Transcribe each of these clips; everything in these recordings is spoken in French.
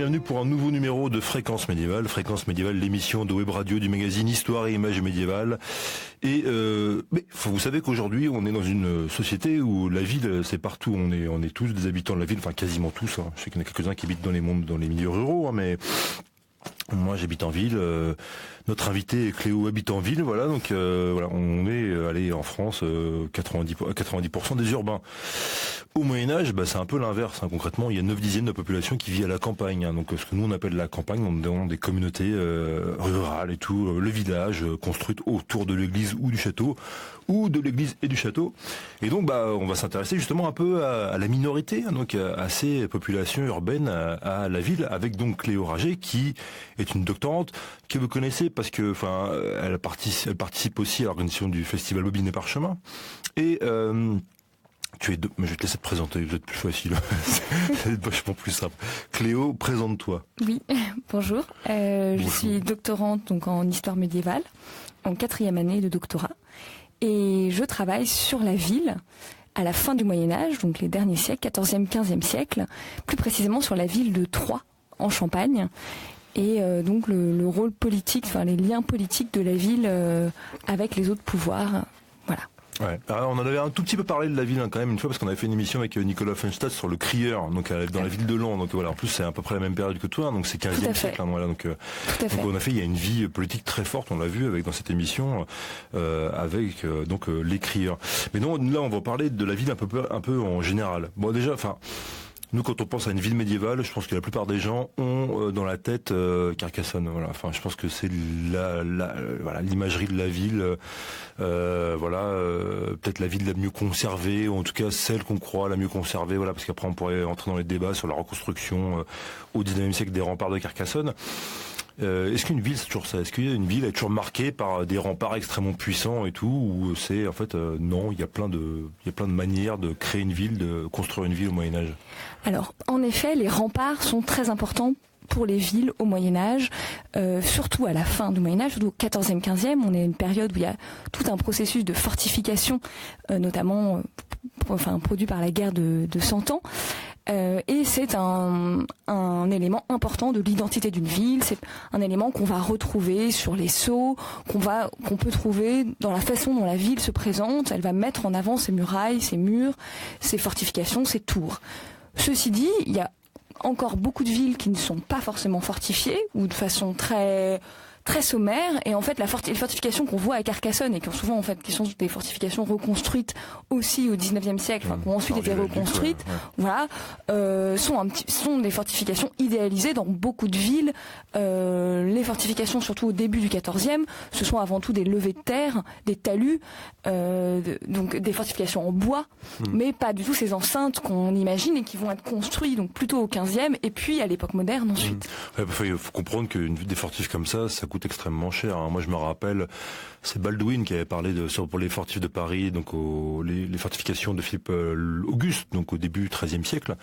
bienvenue pour un nouveau numéro de Fréquence Médiévale. Fréquence Médiévale, l'émission de Web Radio du magazine Histoire et Images médiévales. Et mais vous savez qu'aujourd'hui, on est dans une société où la ville, c'est partout. On est tous des habitants de la ville, enfin quasiment tous. Hein. Je sais qu'il y en a quelques-uns qui habitent dans les milieux ruraux, hein, mais moi j'habite en ville. Notre invité est Cléo habite en ville, voilà. Donc voilà, on est allé en France 90% des urbains. Au Moyen-Âge, c'est un peu l'inverse. Hein. Concrètement, il y a 9/10 de la population qui vit à la campagne. Hein. Donc, ce que nous on appelle la campagne, dans des communautés rurales et tout, le village construit autour de l'église ou du château, ou de l'église et du château. Et donc, on va s'intéresser justement un peu à la minorité, hein, donc à ces populations urbaines, à la ville, avec donc Cléo Rager, qui est une doctorante que vous connaissez parce que, elle participe aussi à l'organisation du festival Bobine et Parchemin. Et mais je vais te laisser te présenter, vous êtes plus facile. C'est vachement plus simple. Cléo, présente-toi. Oui, bonjour. Je suis doctorante donc en histoire médiévale, en 4e année de doctorat. Et je travaille sur la ville à la fin du Moyen-Âge, donc les derniers siècles, 14e, 15e siècle, plus précisément sur la ville de Troyes, en Champagne. Et donc le rôle politique, les liens politiques de la ville avec les autres pouvoirs. Voilà. Ouais. Alors, on en avait un tout petit peu parlé de la ville quand même une fois parce qu'on avait fait une émission avec Nicolas Fenstadt sur le crieur, donc dans la ville de Lens. Donc voilà, en plus c'est à peu près la même période que toi, donc c'est 15e siècle. Hein, voilà, donc on a fait, il y a une vie politique très forte, on l'a vu avec dans cette émission avec les crieurs. Mais non, là on va parler de la ville un peu en général. Bon déjà, nous, quand on pense à une ville médiévale, je pense que la plupart des gens ont dans la tête Carcassonne. Voilà. Enfin, je pense que c'est l'imagerie de la ville. Peut-être la ville la mieux conservée, ou en tout cas celle qu'on croit la mieux conservée. Voilà, parce qu'après on pourrait entrer dans les débats sur la reconstruction au 19e siècle des remparts de Carcassonne. Est-ce qu'une ville c'est toujours ça? Est-ce qu'une ville est toujours marquée par des remparts extrêmement puissants et tout, ou c'est en fait non, il y a plein de manières de créer une ville, de construire une ville au Moyen Âge? Alors, en effet, les remparts sont très importants pour les villes au Moyen-Âge, surtout à la fin du Moyen-Âge, surtout au 14e, 15e, on est à une période où il y a tout un processus de fortification, notamment produit par la guerre de 100 ans. Et c'est un élément important de l'identité d'une ville. C'est un élément qu'on va retrouver sur les sceaux, qu'on peut trouver dans la façon dont la ville se présente. Elle va mettre en avant ses murailles, ses murs, ses fortifications, ses tours. Ceci dit, il y a encore beaucoup de villes qui ne sont pas forcément fortifiées ou de façon très sommaire, et en fait les fortifications qu'on voit à Carcassonne et qui qui sont des fortifications reconstruites aussi au 19e siècle, qui ont ensuite été reconstruites, sont des fortifications idéalisées dans beaucoup de villes. Les fortifications, surtout au début du 14e, ce sont avant tout des levées de terre, des talus, donc des fortifications en bois, mais pas du tout ces enceintes qu'on imagine et qui vont être construites donc plutôt au 15e et puis à l'époque moderne ensuite. Il faut comprendre que des fortifs comme ça coûte extrêmement cher. Hein. Moi, je me rappelle, c'est Baldwin qui avait parlé pour les fortifs de Paris, donc les fortifications de Philippe Auguste, donc au début du XIIIe siècle.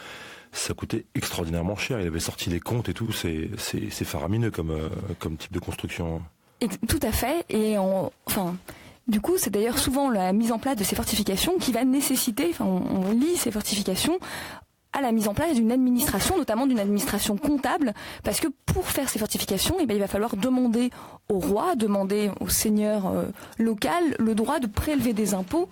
Ça coûtait extraordinairement cher. Il avait sorti les comptes et tout. C'est faramineux comme type de construction. Et, tout à fait. Et du coup, c'est d'ailleurs souvent la mise en place de ces fortifications qui va nécessiter, on lie ces fortifications à la mise en place d'une administration, notamment d'une administration comptable, parce que pour faire ces fortifications, il va falloir demander au roi, demander au seigneur local le droit de prélever des impôts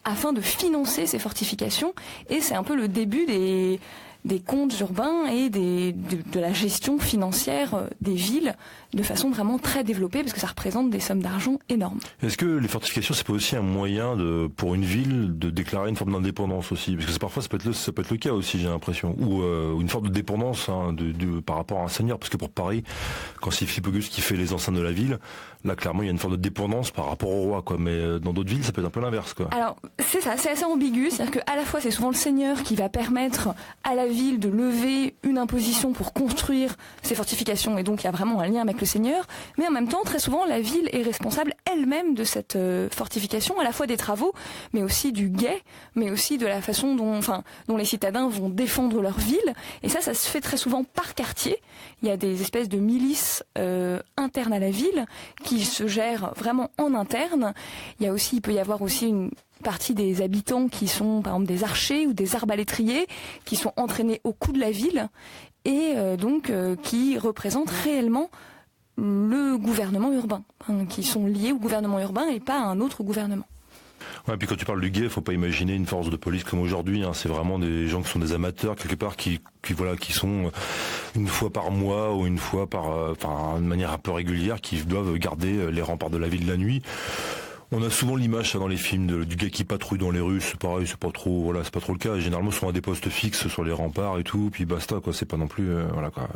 afin de financer ces fortifications. Et c'est un peu le début des comptes urbains et de la gestion financière des villes de façon vraiment très développée, parce que ça représente des sommes d'argent énormes. Est-ce que les fortifications, c'est pas aussi un moyen pour une ville de déclarer une forme d'indépendance aussi? Parce que parfois ça peut être le cas aussi, j'ai l'impression, ou une forme de dépendance par rapport à un seigneur, parce que pour Paris, quand c'est Philippe Auguste qui fait les enceintes de la ville, là clairement il y a une forme de dépendance par rapport au roi, quoi. Mais dans d'autres villes, ça peut être un peu l'inverse, quoi. Alors c'est ça, c'est assez ambigu, c'est-à-dire qu'à la fois c'est souvent le seigneur qui va permettre à la ville de lever une imposition pour construire ses fortifications, et donc il y a vraiment un lien avec le seigneur, mais en même temps très souvent la ville est responsable elle-même de cette fortification, à la fois des travaux, mais aussi du guet, mais aussi de la façon dont les citadins vont défendre leur ville, et ça se fait très souvent par quartier. Il y a des espèces de milices internes à la ville qui se gèrent vraiment en interne. Il peut y avoir aussi une partie des habitants qui sont par exemple des archers ou des arbalétriers qui sont entraînés au coup de la ville et donc qui représentent réellement le gouvernement urbain, qui sont liés au gouvernement urbain et pas à un autre gouvernement. Ouais, puis quand tu parles du guet, faut pas imaginer une force de police comme aujourd'hui. C'est vraiment des gens qui sont des amateurs quelque part, qui sont une fois par mois ou une fois de manière un peu régulière, qui doivent garder les remparts de la ville la nuit. On a souvent l'image dans les films du gars qui patrouille dans les rues, c'est pareil, c'est pas trop le cas. Généralement, ils sont à des postes fixes sur les remparts et tout, puis basta, quoi. C'est pas non plus,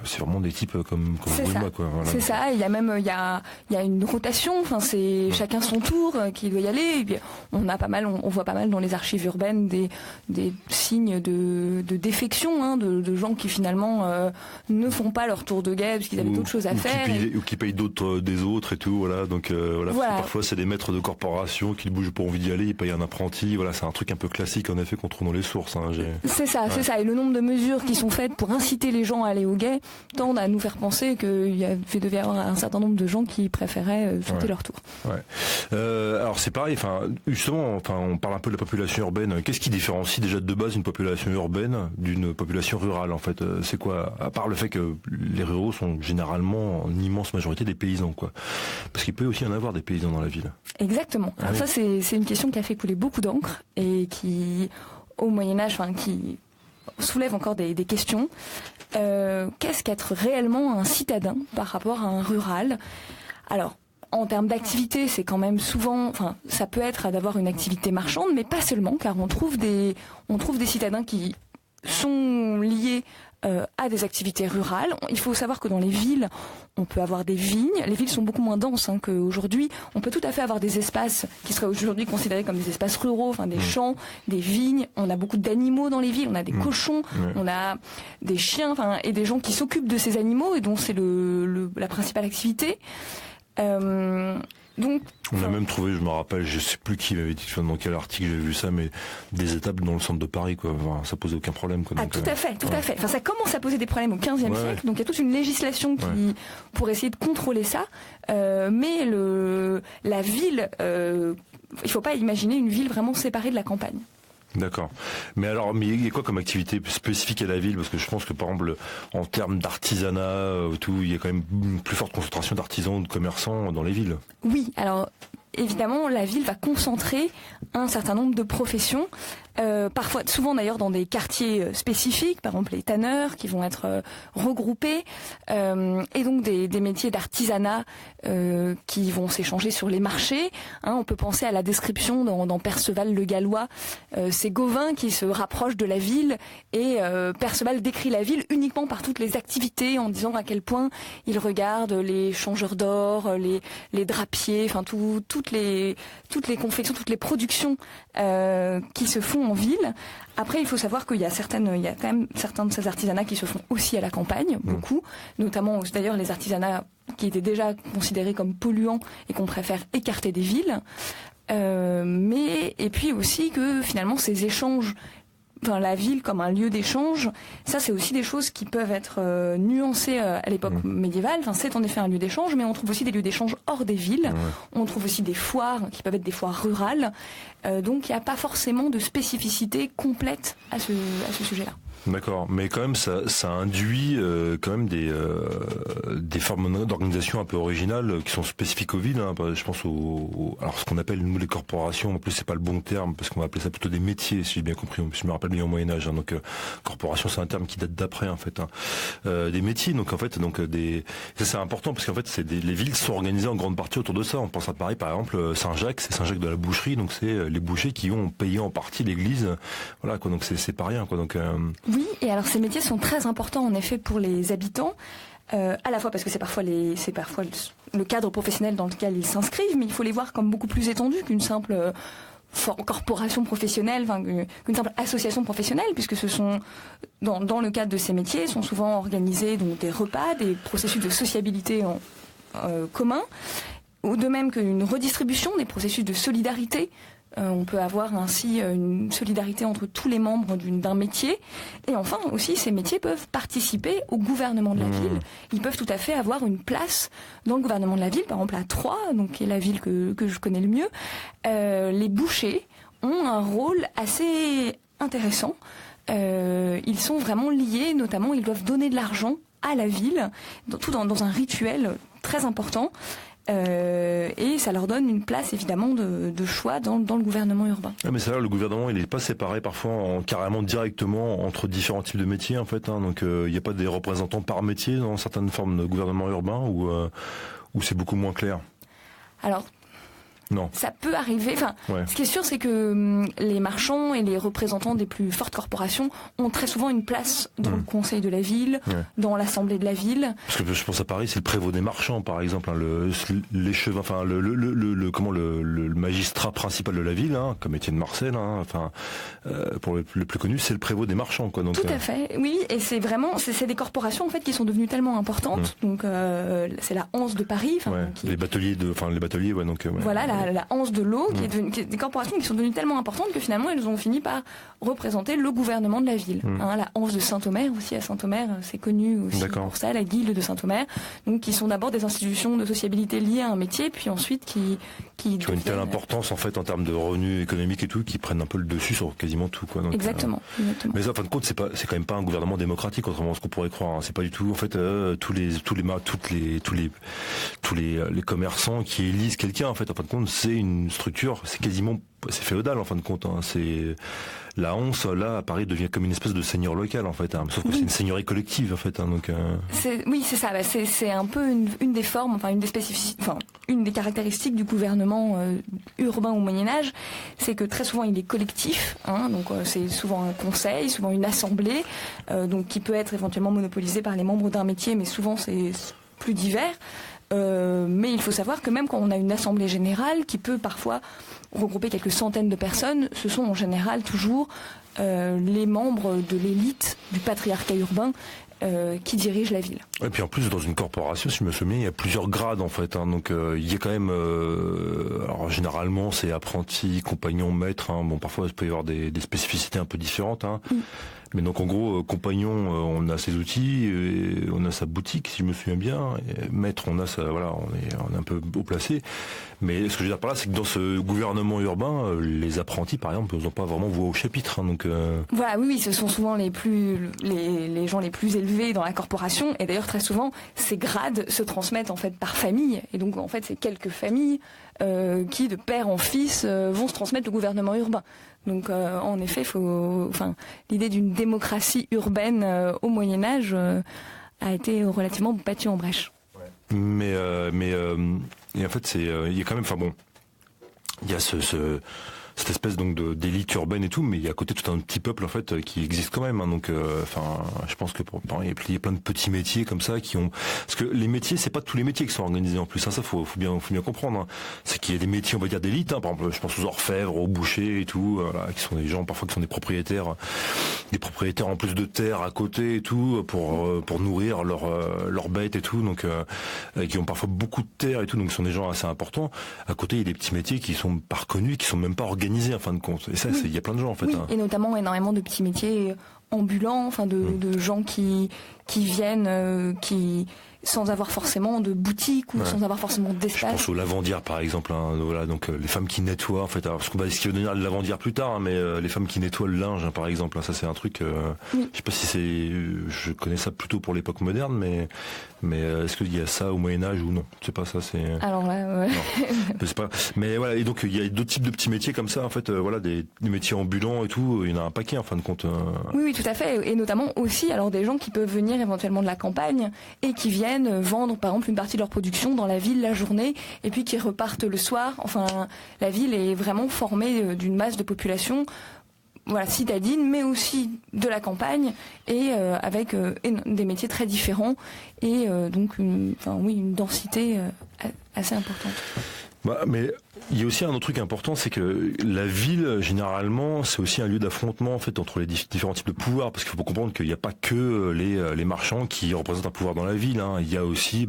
c'est vraiment des types comme Bruno, quoi. Voilà. C'est ça. Il y a même, il y a une rotation. Enfin, c'est chacun son tour qui doit y aller. Et puis, on voit pas mal dans les archives urbaines des signes de défection, de gens qui finalement ne font pas leur tour de guet parce qu'ils avaient d'autres choses à faire. Ou qui payent des autres et tout, voilà. Donc, voilà. Parfois, c'est des maîtres de corporation qui ne bougent pas envie d'y aller, ils payent un apprenti, voilà, c'est un truc un peu classique en effet qu'on trouve dans les sources. C'est ça. Et le nombre de mesures qui sont faites pour inciter les gens à aller au guet tendent à nous faire penser qu'il devait y avoir un certain nombre de gens qui préféraient sauter leur tour. Ouais. Alors c'est pareil, justement, on parle un peu de la population urbaine. Qu'est-ce qui différencie déjà de base une population urbaine d'une population rurale en fait? C'est quoi, à part le fait que les ruraux sont généralement en immense majorité des paysans, quoi? Parce qu'il peut aussi y en avoir des paysans dans la ville. Exactement. Alors ça, c'est une question qui a fait couler beaucoup d'encre et qui, au Moyen-Âge, qui soulève encore des questions. Qu'est-ce qu'être réellement un citadin par rapport à un rural? Alors, en termes d'activité, c'est quand même souvent, ça peut être d'avoir une activité marchande, mais pas seulement, car on trouve des citadins qui sont liés à des activités rurales. Il faut savoir que dans les villes, on peut avoir des vignes. Les villes sont beaucoup moins denses qu'aujourd'hui. On peut tout à fait avoir des espaces qui seraient aujourd'hui considérés comme des espaces ruraux, des champs, des vignes. On a beaucoup d'animaux dans les villes. On a des cochons, on a des chiens, et des gens qui s'occupent de ces animaux et dont c'est la principale activité. Donc, on a même trouvé, je me rappelle, je sais plus qui m'avait dit, dans quel article j'ai vu ça, mais des étables dans le centre de Paris, quoi. Ça posait aucun problème, quoi. Donc, tout à fait. Ça commence à poser des problèmes au XVe siècle. Donc il y a toute une législation pour essayer de contrôler ça. Mais la ville, il faut pas imaginer une ville vraiment séparée de la campagne. D'accord. Mais il y a quoi comme activité spécifique à la ville? Parce que je pense que par exemple, en termes d'artisanat, il y a quand même une plus forte concentration d'artisans ou de commerçants dans les villes. Oui, alors évidemment, la ville va concentrer un certain nombre de professions, souvent d'ailleurs dans des quartiers spécifiques, par exemple les tanneurs qui vont être regroupés, et donc des métiers d'artisanat qui vont s'échanger sur les marchés. On peut penser à la description dans Perceval le Gallois, c'est Gauvin qui se rapproche de la ville, et Perceval décrit la ville uniquement par toutes les activités, en disant à quel point il regarde les changeurs d'or, les drapiers, toutes les confections, toutes les productions qui se font en ville. Après, il faut savoir qu'il y a quand même certains de ces artisanats qui se font aussi à la campagne, beaucoup, notamment d'ailleurs les artisanats qui étaient déjà considérés comme polluants et qu'on préfère écarter des villes. Et puis aussi que finalement ces échanges, la ville comme un lieu d'échange, ça c'est aussi des choses qui peuvent être nuancées à l'époque médiévale. C'est en effet un lieu d'échange, mais on trouve aussi des lieux d'échange hors des villes. On trouve aussi des foires qui peuvent être des foires rurales. Donc il n'y a pas forcément de spécificité complète à ce sujet-là. D'accord, mais quand même ça induit quand même des formes d'organisation un peu originales qui sont spécifiques aux villes. Je pense alors ce qu'on appelle nous les corporations. En plus c'est pas le bon terme parce qu'on va appeler ça plutôt des métiers, si j'ai bien compris. Je me rappelle bien au Moyen Âge. Donc corporation c'est un terme qui date d'après en fait. Des métiers. Donc en fait ça c'est important parce qu'en fait les villes sont organisées en grande partie autour de ça. On pense à Paris par exemple, Saint-Jacques, c'est Saint-Jacques de la Boucherie. Donc c'est les bouchers qui ont payé en partie l'église. Voilà quoi. Donc c'est pas rien quoi. Donc oui, et alors ces métiers sont très importants en effet pour les habitants, à la fois parce que c'est parfois le cadre professionnel dans lequel ils s'inscrivent, mais il faut les voir comme beaucoup plus étendus qu'une simple corporation professionnelle, qu'une simple association professionnelle, puisque ce sont, dans le cadre de ces métiers, sont souvent organisés donc des repas, des processus de sociabilité communs, ou de même qu'une redistribution, des processus de solidarité. On peut avoir ainsi une solidarité entre tous les membres d'un métier. Et enfin aussi, ces métiers peuvent participer au gouvernement de la ville. Ils peuvent tout à fait avoir une place dans le gouvernement de la ville. Par exemple, à Troyes, qui est la ville que je connais le mieux, les bouchers ont un rôle assez intéressant. ils sont vraiment liés, notamment ils doivent donner de l'argent à la ville, tout dans un rituel très important. Et ça leur donne une place évidemment de choix dans le gouvernement urbain. Mais c'est là, le gouvernement il est pas séparé parfois carrément directement entre différents types de métiers en fait. Donc il n'y a pas des représentants par métier dans certaines formes de gouvernement urbain où c'est beaucoup moins clair. Alors. Non. Ça peut arriver. Enfin, Ce qui est sûr, c'est que les marchands et les représentants des plus fortes corporations ont très souvent une place dans le conseil de la ville, dans l'assemblée de la ville. Parce que je pense à Paris, c'est le prévôt des marchands, par exemple, l'échevin, enfin le magistrat principal de la ville, comme Étienne Marcel, pour le plus connu, c'est le prévôt des marchands, quoi. Donc, tout à fait. Oui, et c'est vraiment, c'est des corporations en fait qui sont devenues tellement importantes. Donc c'est la Hanse de Paris. Les bateliers, donc. Voilà. La Hanse de l'eau, qui est des corporations qui sont devenues tellement importantes que finalement elles ont fini par représenter le gouvernement de la ville. La Hanse de Saint-Omer aussi, à Saint-Omer, c'est connu aussi pour ça, la Guilde de Saint-Omer, donc qui sont d'abord des institutions de sociabilité liées à un métier, puis ensuite qui ont une telle importance en fait en termes de revenus économiques et tout, qui prennent un peu le dessus sur quasiment tout, quoi. Donc, exactement. Mais en fin de compte, c'est quand même pas un gouvernement démocratique, contrairement à ce qu'on pourrait croire. C'est pas du tout en fait tous les commerçants qui élisent quelqu'un. En fait, en fin de compte, c'est une structure, c'est féodal en fin de compte. C'est la Hanse là à Paris devient comme une espèce de seigneur local en fait, sauf que c'est une seigneurie collective en fait. Donc c'est ça. C'est un peu une des formes, une des spécificités, une des caractéristiques du gouvernement urbain au Moyen Âge, c'est que très souvent il est collectif. Donc c'est souvent un conseil, souvent une assemblée, donc qui peut être éventuellement monopolisée par les membres d'un métier, mais souvent c'est plus divers. Mais il faut savoir que même quand on a une assemblée générale qui peut parfois regrouper quelques centaines de personnes, ce sont en général toujours les membres de l'élite du patriarcat urbain qui dirigent la ville. Et puis en plus dans une corporation, si je me souviens, il y a plusieurs grades en fait. Donc il y a quand même, alors généralement c'est apprenti, compagnon, maître. Bon parfois il peut y avoir des spécificités un peu différentes. Mais donc en gros, compagnon, on a ses outils, et on a sa boutique, si je me souviens bien. Et maître, on a on est un peu haut placé. Mais ce que je veux dire par là, c'est que dans ce gouvernement urbain, les apprentis, par exemple, n'ont pas vraiment voix au chapitre. Donc voilà, oui, ce sont souvent les gens les plus élevés dans la corporation. Et d'ailleurs, très souvent, ces grades se transmettent en fait par famille. Et donc en fait, c'est quelques familles qui, de père en fils, vont se transmettre au gouvernement urbain. Donc en effet, l'idée d'une démocratie urbaine au Moyen Âge a été relativement battue en brèche. Mais et en fait il y a quand même, il y a cette espèce donc d'élite urbaine et tout, mais il y a à côté tout un petit peuple en fait qui existe quand même. Donc je pense que il y a plein de petits métiers comme ça qui ont, parce que les métiers, c'est pas tous les métiers qui sont organisés en plus. Ça faut bien comprendre. C'est qu'il y a des métiers, on va dire d'élite. Par exemple, je pense aux orfèvres, aux bouchers et tout, qui sont des gens parfois qui sont des propriétaires en plus de terre à côté et tout pour nourrir leurs bêtes et tout. Donc qui ont parfois beaucoup de terre et tout. Donc ce sont des gens assez importants. À côté, il y a des petits métiers qui sont pas reconnus, qui sont même pas organisé en fin de compte. Et ça, il y a plein de gens en fait. Oui, et notamment énormément de petits métiers ambulants, de gens qui viennent, sans avoir forcément de boutique ou sans avoir forcément d'espace. Je pense aux lavandières par exemple. Voilà, donc les femmes qui nettoient en fait. Alors, ce qui va devenir le lavandière plus tard, mais les femmes qui nettoient le linge par exemple. Ça c'est un truc. Je sais pas si je connais ça plutôt pour l'époque moderne, mais est-ce qu'il y a ça au Moyen Âge ou non? C'est pas ça. C'est. Alors là, ouais. Je sais pas. Mais voilà, et donc il y a d'autres types de petits métiers comme ça en fait. Des métiers ambulants et tout. Il y en a un paquet en fin de compte. Oui, tout à fait. Et notamment aussi, alors des gens qui peuvent venir éventuellement de la campagne et qui viennent vendre par exemple une partie de leur production dans la ville la journée et puis qui repartent le soir. Enfin, la ville est vraiment formée d'une masse de population citadine, mais aussi de la campagne et avec des métiers très différents et donc une densité assez importante. Mais il y a aussi un autre truc important, c'est que la ville, généralement, c'est aussi un lieu d'affrontement en fait entre les différents types de pouvoirs, parce qu'il faut comprendre qu'il n'y a pas que les marchands qui représentent un pouvoir dans la ville. Il y a aussi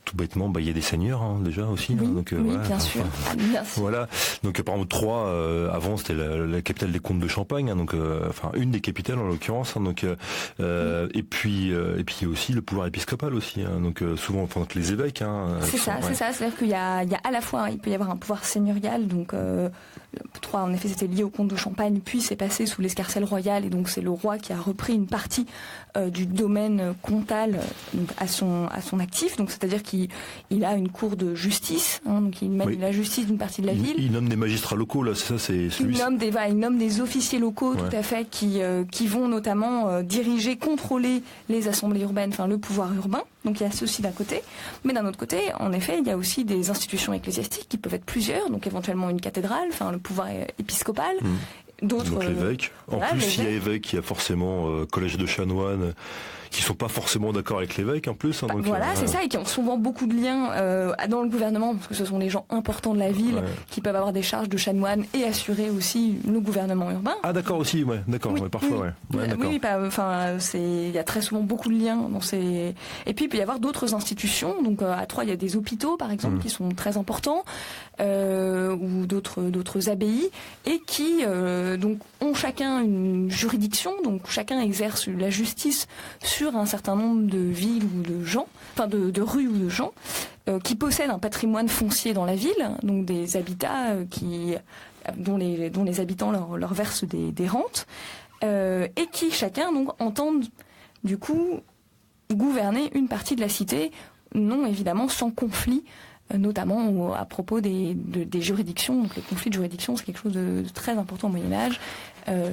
tout bêtement, il y a des seigneurs déjà aussi. Oui, donc, oui, voilà, bien sûr. Voilà. Donc par exemple Troyes, avant c'était la capitale des comtes de Champagne, donc une des capitales en l'occurrence. Donc et puis aussi le pouvoir épiscopal aussi. Donc souvent les évêques. C'est ça. C'est-à-dire qu'il y a à la fois, il peut y avoir un pouvoir seigneurial. Donc Troyes, en effet, c'était lié au comte de Champagne, puis c'est passé sous l'escarcelle royale, et donc c'est le roi qui a repris une partie du domaine comtal donc à son actif. Donc c'est-à-dire qu'il a une cour de justice, donc il mène la justice d'une partie de la ville. Il nomme des magistrats locaux, là, c'est ça, il nomme des officiers locaux, tout à fait, qui vont notamment diriger, contrôler les assemblées urbaines, le pouvoir urbain. Donc il y a ceci d'un côté, mais d'un autre côté, en effet, il y a aussi des institutions ecclésiastiques qui peuvent être plusieurs, donc éventuellement une cathédrale, le pouvoir épiscopal. D'autres, donc l'évêque. En plus, s'il y a évêque, il y a forcément collège de chanoines qui sont pas forcément d'accord avec l'évêque en plus. Donc, c'est ça, et qui ont souvent beaucoup de liens dans le gouvernement, parce que ce sont des gens importants de la ville qui peuvent avoir des charges de chanoines et assurer aussi le gouvernement urbain. Ah d'accord aussi, parfois. Il y a très souvent beaucoup de liens dans ces. Et puis il peut y avoir d'autres institutions. Donc à Troyes, il y a des hôpitaux par exemple qui sont très importants, ou d'autres abbayes, et qui donc ont chacun une juridiction. Donc chacun exerce la justice sur un certain nombre de villes ou de gens, de rues ou de gens, qui possèdent un patrimoine foncier dans la ville, donc des habitats dont les habitants leur versent des rentes, et qui chacun donc entendent du coup gouverner une partie de la cité, non évidemment sans conflit, notamment à propos des juridictions. Donc les conflits de juridiction, c'est quelque chose de très important au Moyen-Âge.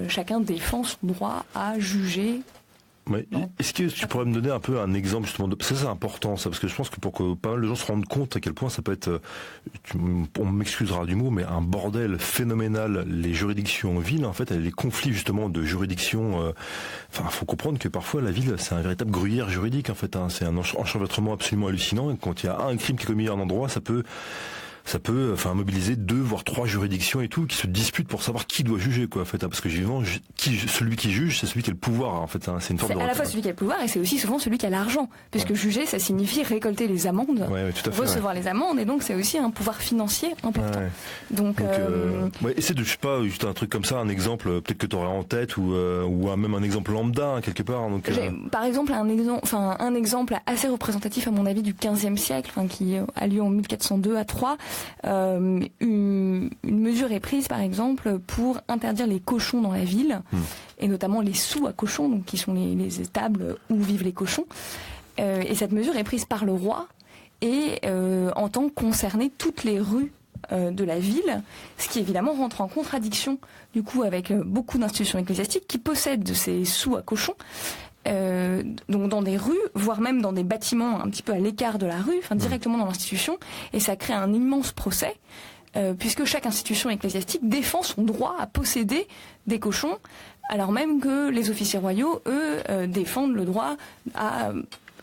Chacun défend son droit à juger. Ouais. Est-ce que tu pourrais me donner un peu un exemple justement ça c'est important ça, parce que je pense que pour que pas mal de gens se rendent compte à quel point ça peut être, on m'excusera du mot, mais un bordel phénoménal, les juridictions en ville, en fait, les conflits justement de juridiction. Faut comprendre que parfois la ville c'est un véritable gruyère juridique en fait. C'est un enchevêtrement absolument hallucinant, et quand il y a un crime qui est commis à un endroit, ça peut mobiliser 2 voire 3 juridictions et tout qui se disputent pour savoir qui doit juger en fait, parce que celui qui juge, c'est celui qui a le pouvoir en fait, c'est une forme de à la fois celui qui a le pouvoir, et c'est aussi souvent celui qui a l'argent, puisque juger, ça signifie récolter les amendes, tout à fait, recevoir les amendes, et donc c'est aussi un pouvoir financier important. Donc essaie de, je sais pas, juste un truc comme ça, un exemple peut-être que tu aurais en tête, ou même un exemple lambda quelque part. Donc par exemple un exemple assez représentatif à mon avis du 15e siècle, qui a lieu en 1402 à Troyes. Une mesure est prise par exemple pour interdire les cochons dans la ville, et notamment les sous à cochons, donc qui sont les étables où vivent les cochons, et cette mesure est prise par le roi et entend concerner toutes les rues de la ville, ce qui évidemment rentre en contradiction du coup avec beaucoup d'institutions ecclésiastiques qui possèdent de ces sous à cochons, donc dans des rues, voire même dans des bâtiments un petit peu à l'écart de la rue, directement dans l'institution, et ça crée un immense procès, puisque chaque institution ecclésiastique défend son droit à posséder des cochons, alors même que les officiers royaux, eux, défendent le droit à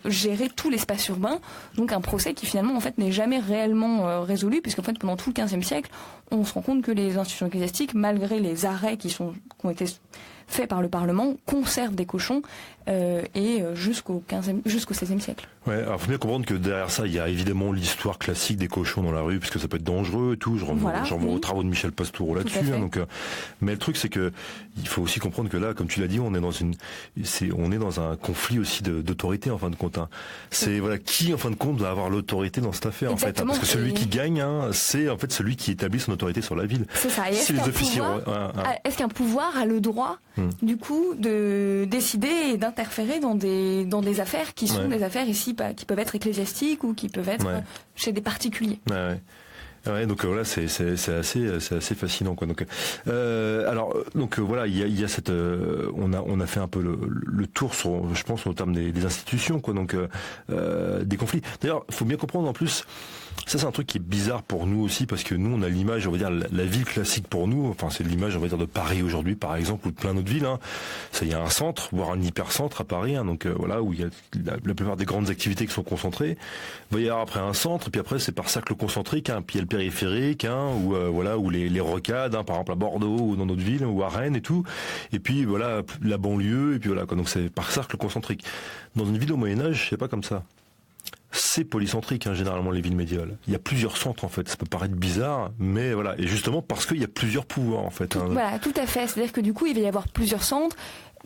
gérer tout l'espace urbain. Donc un procès qui finalement en fait n'est jamais réellement résolu, puisqu'en fait pendant tout le XVe siècle, on se rend compte que les institutions ecclésiastiques, malgré les arrêts qui ont été faits par le Parlement, conservent des cochons et jusqu'au XVIe siècle. Ouais, alors faut bien comprendre que derrière ça, il y a évidemment l'histoire classique des cochons dans la rue, puisque ça peut être dangereux et tout. Je renvoie aux travaux de Michel Pastoureau là-dessus. Mais le truc, c'est que il faut aussi comprendre que là, comme tu l'as dit, on est dans un conflit aussi d'autorité en fin de compte. C'est qui en fin de compte va avoir l'autorité dans cette affaire. Exactement, en fait, parce que celui qui gagne, c'est en fait celui qui établit son autorité sur la ville. C'est ça. Et est-ce qu'un pouvoir a le droit du coup de décider et d'interférer dans des affaires qui sont des affaires ici qui peuvent être ecclésiastiques ou qui peuvent être chez des particuliers. Ouais, donc voilà, c'est assez fascinant quoi. Donc voilà, il y a cette on a fait un peu le tour sur, je pense, au terme des institutions quoi. Donc des conflits. D'ailleurs, faut bien comprendre en plus. Ça c'est un truc qui est bizarre pour nous aussi, parce que nous on a l'image, on va dire la ville classique pour nous, c'est l'image on va dire de Paris aujourd'hui par exemple, ou de plein d'autres villes. Ça, il y a un centre, voire un hypercentre à Paris, donc voilà, où il y a la plupart des grandes activités qui sont concentrées. Il va y avoir après un centre, puis après c'est par cercle concentrique, puis il y a le périphérique, où les rocades, par exemple à Bordeaux ou dans d'autres villes, ou à Rennes et tout. Et puis voilà la banlieue, et puis voilà quoi. Donc c'est par cercle concentrique. Dans une ville au Moyen Âge, c'est pas comme ça. assez polycentriques, hein, généralement les villes médiévales. Il y a plusieurs centres en fait. Ça peut paraître bizarre, mais voilà. Et justement parce qu'il y a plusieurs pouvoirs en fait. Voilà, tout à fait. C'est-à-dire que du coup, il va y avoir plusieurs centres.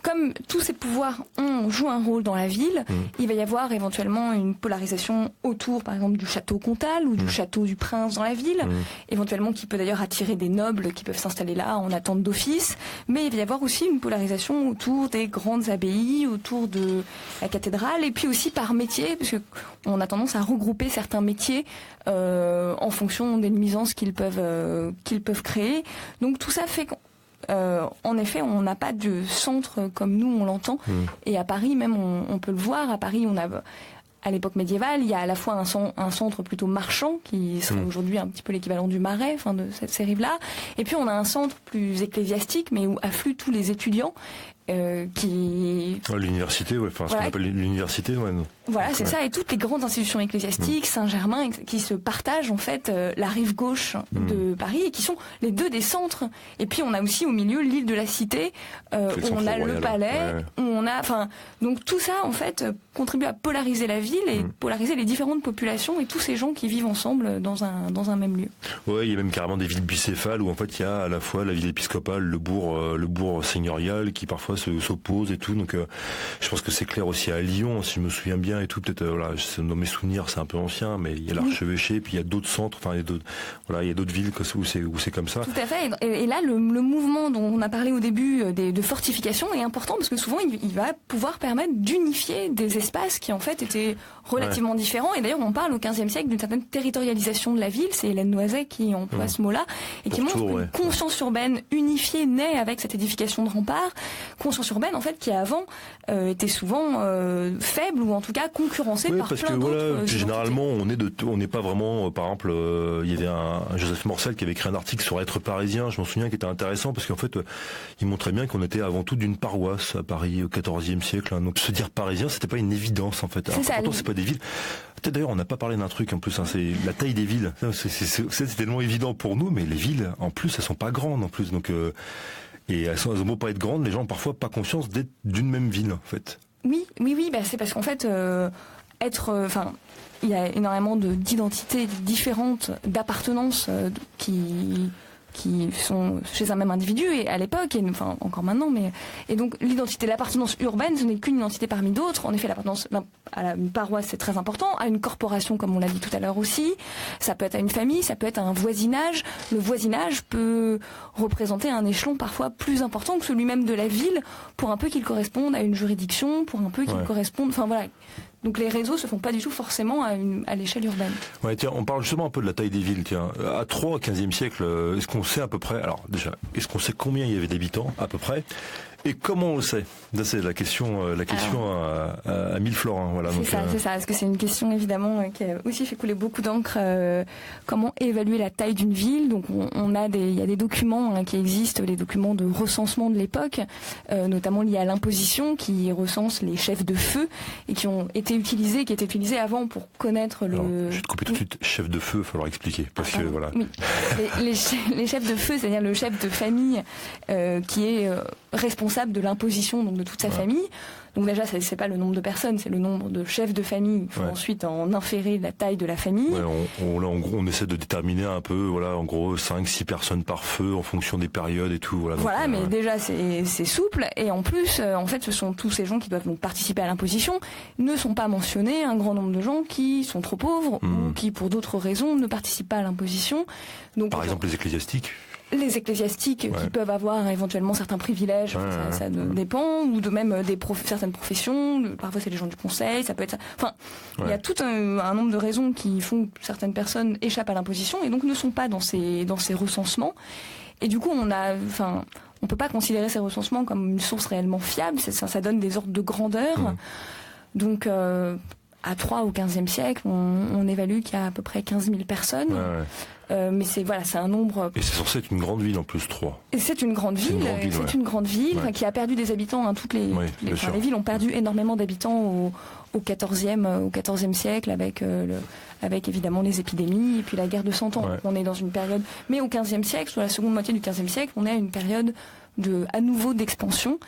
Comme tous ces pouvoirs jouent un rôle dans la ville, il va y avoir éventuellement une polarisation autour, par exemple, du château comtal ou du château du prince dans la ville, éventuellement qui peut d'ailleurs attirer des nobles qui peuvent s'installer là en attente d'office. Mais il va y avoir aussi une polarisation autour des grandes abbayes, autour de la cathédrale, et puis aussi par métier, parce qu'on a tendance à regrouper certains métiers en fonction des nuisances qu'ils peuvent créer. Donc tout ça fait en effet, on n'a pas de centre comme nous on l'entend. Et à Paris, même, on peut le voir. À Paris, on a, à l'époque médiévale, il y a à la fois un centre plutôt marchand, qui serait aujourd'hui un petit peu l'équivalent du Marais, enfin de ces rives-là. Et puis on a un centre plus ecclésiastique, mais où affluent tous les étudiants. L'université, ouais, enfin, ce qu'on appelle l'université, ouais. Voilà, c'est ça, et toutes les grandes institutions ecclésiastiques, Saint-Germain, qui se partagent en fait la rive gauche de Paris, et qui sont les deux des centres. Et puis on a aussi au milieu l'île de la Cité, où on a le palais, où on a, enfin, donc tout ça en fait contribue à polariser la ville et polariser les différentes populations et tous ces gens qui vivent ensemble dans un même lieu. Ouais, il y a même carrément des villes bicéphales où en fait il y a à la fois la ville épiscopale, le bourg seigneurial qui parfois s'opposent et tout. Donc je pense que c'est clair aussi à Lyon, si je me souviens bien et tout. Peut-être voilà, dans mes souvenirs c'est un peu ancien, mais il y a l'archevêché, puis il y a d'autres centres, enfin il y a d'autres villes où c'est comme ça. Tout à fait. Et là le mouvement dont on a parlé au début de fortification est important parce que souvent il va pouvoir permettre d'unifier des espaces qui en fait étaient relativement différents. Et d'ailleurs on parle au XVe siècle d'une certaine territorialisation de la ville. C'est Hélène Noiset qui emploie ce mot-là et qui montre qu'une conscience urbaine unifiée naît avec cette édification de remparts. Conscience urbaine en fait qui avant était souvent faible ou en tout cas concurrencée par plein d'autres. Voilà, généralement on n'est pas vraiment par exemple il y avait un Joseph Morcel qui avait écrit un article sur être parisien, je m'en souviens, qui était intéressant parce qu'en fait il montrait bien qu'on était avant tout d'une paroisse à Paris au XIVe siècle, hein. Donc se dire parisien c'était pas une évidence en fait. Alors, pourtant c'est pas des villes. Peut-être d'ailleurs on n'a pas parlé d'un truc en plus, hein, c'est la taille des villes. C'est tellement évident pour nous, mais les villes en plus elles sont pas grandes en plus, donc et elles ont beau pas être grandes, les gens ont parfois pas conscience d'être d'une même ville en fait. Oui, bah c'est parce qu'en fait il y a énormément d'identités différentes, d'appartenances qui sont chez un même individu et à l'époque, et enfin encore maintenant, et donc l'identité, l'appartenance urbaine, ce n'est qu'une identité parmi d'autres. En effet, l'appartenance à une paroisse c'est très important, à une corporation comme on l'a dit tout à l'heure aussi. Ça peut être à une famille, ça peut être à un voisinage. Le voisinage peut représenter un échelon parfois plus important que celui même de la ville, pour un peu qu'il corresponde à une juridiction, pour un peu qu'il corresponde. Enfin voilà. Donc les réseaux se font pas du tout forcément à l'échelle urbaine. Ouais, tiens, on parle justement un peu de la taille des villes. Tiens, à Troyes, au XVe siècle, est-ce qu'on sait à peu près, alors déjà, est-ce qu'on sait combien il y avait d'habitants à peu près? Et comment on le sait? C'est la question à 1000 florins. Hein, voilà, c'est ça, parce que c'est une question évidemment qui a aussi fait couler beaucoup d'encre. Comment évaluer la taille d'une ville? Donc il y a des documents qui existent, les documents de recensement de l'époque, notamment liés à l'imposition, qui recensent les chefs de feu et qui étaient utilisés avant pour connaître le. Alors, je vais te couper tout de suite. Chef de feu, il va falloir expliquer parce que voilà. Oui. les chefs de feu, c'est-à-dire le chef de famille qui est responsable de l'imposition donc de toute sa famille. Donc déjà, c'est pas le nombre de personnes, c'est le nombre de chefs de famille. Il faut ensuite en inférer la taille de la famille. Ouais, là, en gros, on essaie de déterminer un peu, voilà, en gros, 5-6 personnes par feu en fonction des périodes et tout. Voilà, mais déjà, c'est souple. Et en plus, en fait, ce sont tous ces gens qui doivent donc participer à l'imposition. Ne sont pas mentionnés un grand nombre de gens qui sont trop pauvres ou qui, pour d'autres raisons, ne participent pas à l'imposition. Donc, par exemple, les ecclésiastiques. Les ecclésiastiques qui peuvent avoir éventuellement certains privilèges, ça dépend, ou de même certaines professions, parfois c'est les gens du conseil, ça peut être... il y a tout un nombre de raisons qui font que certaines personnes échappent à l'imposition et donc ne sont pas dans ces recensements. Et du coup, on peut pas considérer ces recensements comme une source réellement fiable, ça donne des ordres de grandeur. Donc... à Troyes au XVe siècle, on évalue qu'il y a à peu près 15 000 personnes. Mais c'est un nombre. Et c'est censé être une grande ville en plus, Troyes. Et c'est une grande ville. C'est une grande ville qui a perdu des habitants. Toutes les villes ont perdu énormément d'habitants au XIVe siècle avec évidemment les épidémies et puis la guerre de 100 ans. On est dans une période. Mais au XVe siècle, sur la seconde moitié du XVe siècle, on est à une période à nouveau d'expansion.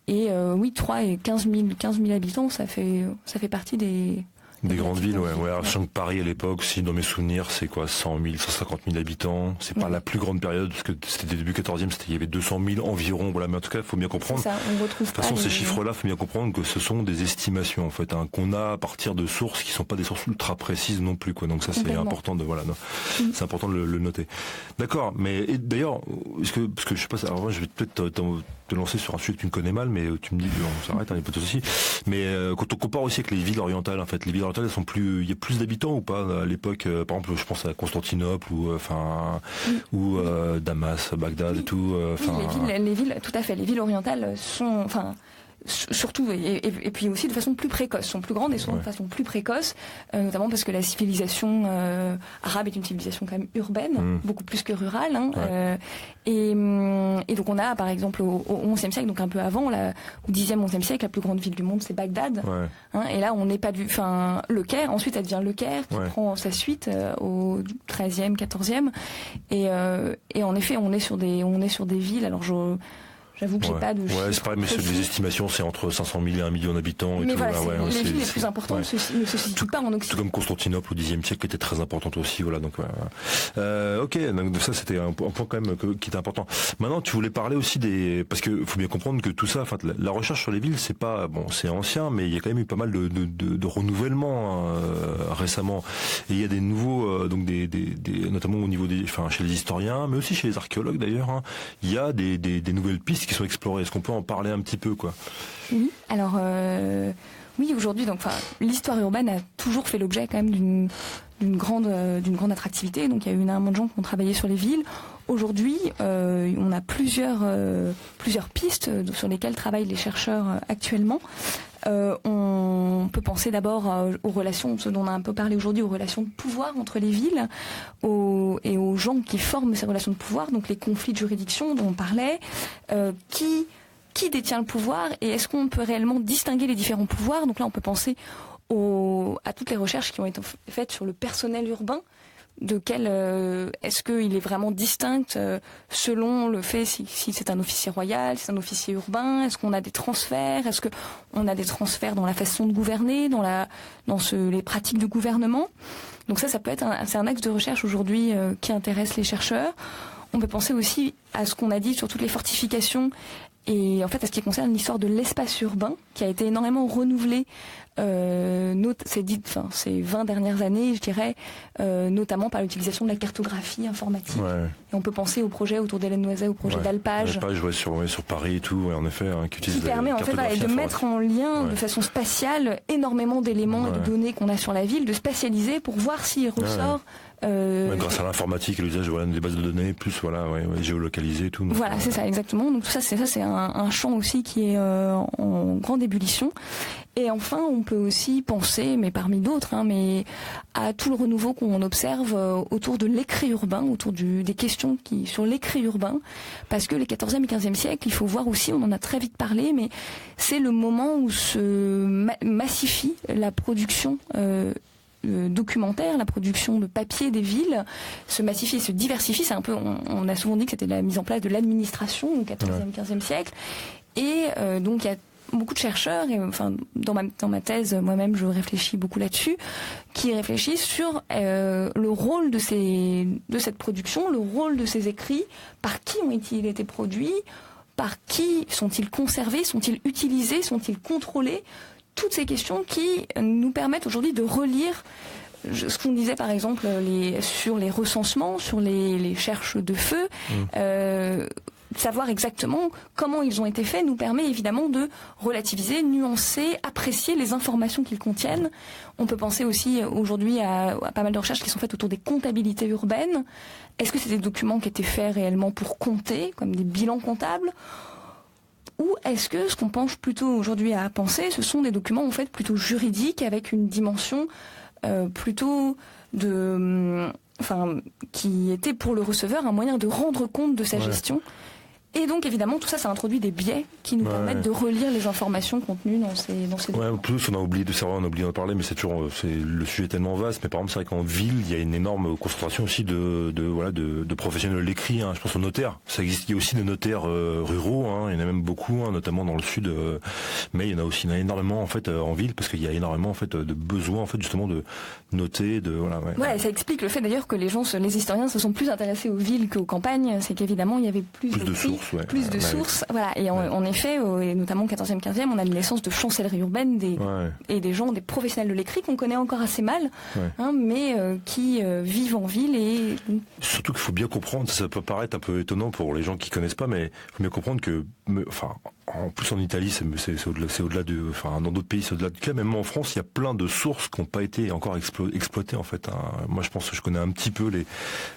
Oui, Troyes et 15 000 habitants, ça fait partie des Des grandes villes, ouais. Alors, je sens que Paris à l'époque, si dans mes souvenirs, c'est quoi, 100 000, 150 000 habitants. C'est pas la plus grande période, parce que c'était début 14e, il y avait 200 000 environ. Voilà, mais en tout cas, il faut bien comprendre. Ça, on retrouve de toute façon, ces chiffres-là, il faut bien comprendre que ce sont des estimations, en fait, hein, qu'on a à partir de sources qui sont pas des sources ultra précises non plus, quoi. Donc ça, c'est important de, voilà, c'est important de le noter. D'accord. Mais, et d'ailleurs, parce que je sais pas, alors je vais peut-être te lancer sur un sujet que tu me connais mal, mais tu me dis, on s'arrête, hein, il y a pas de souci. Mais quand on compare aussi avec les villes orientales, en fait, les villes orientales, elles sont plus, il y a plus d'habitants ou pas à l'époque, par exemple, je pense à Constantinople ou Damas, Bagdad et tout. Les villes, tout à fait, les villes orientales sont, surtout et puis aussi de façon plus précoce, sont plus grandes et sont de façon plus précoce, notamment parce que la civilisation arabe est une civilisation quand même urbaine, beaucoup plus que rurale, hein, et donc on a par exemple au XIe siècle, donc un peu avant, au Xe, XIe siècle, la plus grande ville du monde c'est Bagdad, hein, et là on n'est pas Le Caire, ensuite ça devient Le Caire qui prend sa suite au XIIIe, XIVe, et en effet on est sur des villes, alors j'avoue que j'ai pas de chiffres. C'est pareil, mais les estimations, c'est entre 500 000 et 1 million d'habitants. Et mais tout, voilà, les villes les plus importantes ne se situent pas en Occident. Tout comme Constantinople au Xe siècle, qui était très importante aussi. Voilà, donc ok, donc ça c'était un point quand même qui était important. Maintenant, tu voulais parler aussi parce que faut bien comprendre que tout ça, enfin, la recherche sur les villes, c'est pas c'est ancien, mais il y a quand même eu pas mal de renouvellement récemment. Et il y a des nouveaux, donc notamment au niveau chez les historiens, mais aussi chez les archéologues d'ailleurs. Hein, il y a des nouvelles pistes qui sont explorées. Est-ce qu'on peut en parler un petit peu, quoi? Oui. Alors oui, aujourd'hui, donc l'histoire urbaine a toujours fait l'objet quand même d'une grande attractivité. Donc il y a eu énormément de gens qui ont travaillé sur les villes. Aujourd'hui, on a plusieurs pistes sur lesquelles travaillent les chercheurs actuellement. On peut penser d'abord aux relations, ce dont on a un peu parlé aujourd'hui, aux relations de pouvoir entre les villes et aux gens qui forment ces relations de pouvoir, donc les conflits de juridiction dont on parlait, qui détient le pouvoir et est-ce qu'on peut réellement distinguer les différents pouvoirs. Donc là, on peut penser à toutes les recherches qui ont été faites sur le personnel urbain. Est-ce qu'il est vraiment distinct selon le fait si c'est un officier royal, si c'est un officier urbain, est-ce qu'on a des transferts, est-ce qu'on a des transferts dans la façon de gouverner, dans les pratiques de gouvernement. Donc ça peut être c'est un axe de recherche aujourd'hui qui intéresse les chercheurs. On peut penser aussi à ce qu'on a dit sur toutes les fortifications et en fait à ce qui concerne l'histoire de l'espace urbain qui a été énormément renouvelé ces 20 dernières années, je dirais, notamment par l'utilisation de la cartographie informatique. Et on peut penser au projet autour d'Hélène Noiset, au projet d'Alpage. Alpage, sur Paris et tout, en effet, qui utilise qui permet en fait de mettre en lien de façon spatiale énormément d'éléments et de données qu'on a sur la ville, de spatialiser pour voir s'il ressort. Grâce à l'informatique et l'usage des bases de données, plus géolocalisées et tout. Donc, c'est ça, exactement. Donc tout ça, c'est un champ aussi qui est en grande ébullition. Et enfin, on peut aussi penser, mais parmi d'autres, mais à tout le renouveau qu'on observe autour de l'écrit urbain, autour des questions sur l'écrit urbain, parce que les 14e et 15e siècles, il faut voir aussi, on en a très vite parlé, mais c'est le moment où se massifie la production documentaire, la production de papier des villes se massifie, se diversifie. C'est un peu, on a souvent dit que c'était la mise en place de l'administration au 14e, 15e siècle. Et donc il y a beaucoup de chercheurs, et dans ma thèse, moi-même je réfléchis beaucoup là-dessus, qui réfléchissent sur le rôle de cette production, le rôle de ces écrits, par qui ont-ils été produits, par qui sont-ils conservés, sont-ils utilisés, sont-ils contrôlés. Toutes ces questions qui nous permettent aujourd'hui de relire ce qu'on disait par exemple sur les recensements, sur les cherches de feu. Savoir exactement comment ils ont été faits nous permet évidemment de relativiser, nuancer, apprécier les informations qu'ils contiennent. On peut penser aussi aujourd'hui à pas mal de recherches qui sont faites autour des comptabilités urbaines. Est-ce que c'est des documents qui étaient faits réellement pour compter, comme des bilans comptables ? Ou est-ce que ce qu'on pense plutôt aujourd'hui à penser, ce sont des documents en fait plutôt juridiques avec une dimension plutôt qui était pour le receveur un moyen de rendre compte de sa gestion Et donc évidemment tout ça, ça introduit des biais qui nous permettent de relire les informations contenues dans ces Ouais, en plus on a oublié d'en parler, mais le sujet est tellement vaste. Mais par exemple, c'est vrai qu'en ville, il y a une énorme concentration aussi de professionnels de l'écrit. Hein. Je pense aux notaires. Ça existe. Il y a aussi des notaires ruraux. Hein. Il y en a même beaucoup, hein, notamment dans le sud. Mais il y en a aussi énormément en fait en ville, parce qu'il y a énormément en fait de besoins en fait justement de noter, Ouais, ça explique le fait d'ailleurs que les historiens se sont plus intéressés aux villes qu'aux campagnes. C'est qu'évidemment il y avait plus de sources. Plus de sources, voilà. Et en effet, et notamment au 14e, 15e, on a une naissance de chancellerie urbaine et des gens, des professionnels de l'écrit qu'on connaît encore assez mal, mais qui vivent en ville et... Surtout qu'il faut bien comprendre, ça peut paraître un peu étonnant pour les gens qui connaissent pas, mais il faut bien comprendre que, en plus en Italie, c'est au-delà dans d'autres pays, c'est au-delà du cas. Même en France, il y a plein de sources qui n'ont pas été encore exploitées en fait. Hein. Moi, je pense que je connais un petit peu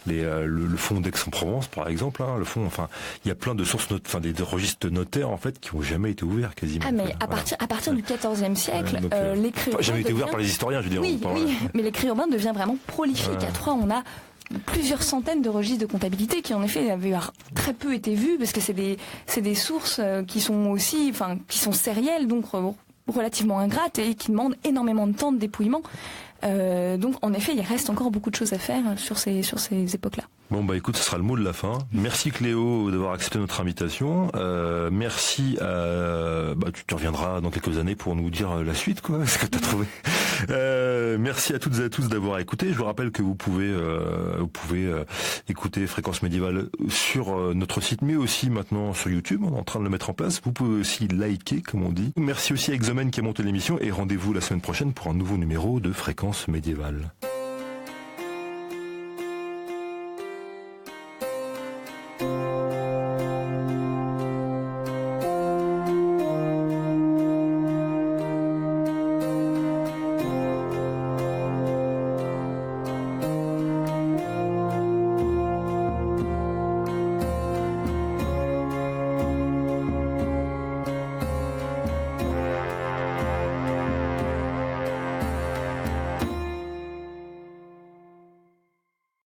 le fonds d'Aix-en-Provence, par exemple. Hein, il y a plein de sources, des registres notaires en fait qui n'ont jamais été ouverts quasiment. Ah, mais à partir du XIVe siècle, l'écrit urbain jamais été ouvert par les historiens, je veux dire. Oui, mais l'écrit urbain devient vraiment prolifique. À Troyes, on a plusieurs centaines de registres de comptabilité qui en effet avaient très peu été vus parce que c'est des sources qui sont aussi, qui sont sérielles, donc relativement ingrates et qui demandent énormément de temps de dépouillement. Donc en effet, il reste encore beaucoup de choses à faire sur ces époques-là. Bon écoute, ce sera le mot de la fin. Merci Cléo d'avoir accepté notre invitation. Merci tu reviendras dans quelques années pour nous dire la suite, quoi, ce que tu as trouvé. Merci à toutes et à tous d'avoir écouté. Je vous rappelle que vous pouvez écouter Fréquence Médiévale sur notre site, mais aussi maintenant sur YouTube. On est en train de le mettre en place. Vous pouvez aussi liker, comme on dit. Merci aussi à Exomen qui a monté l'émission et rendez-vous la semaine prochaine pour un nouveau numéro de Fréquence Médiévale.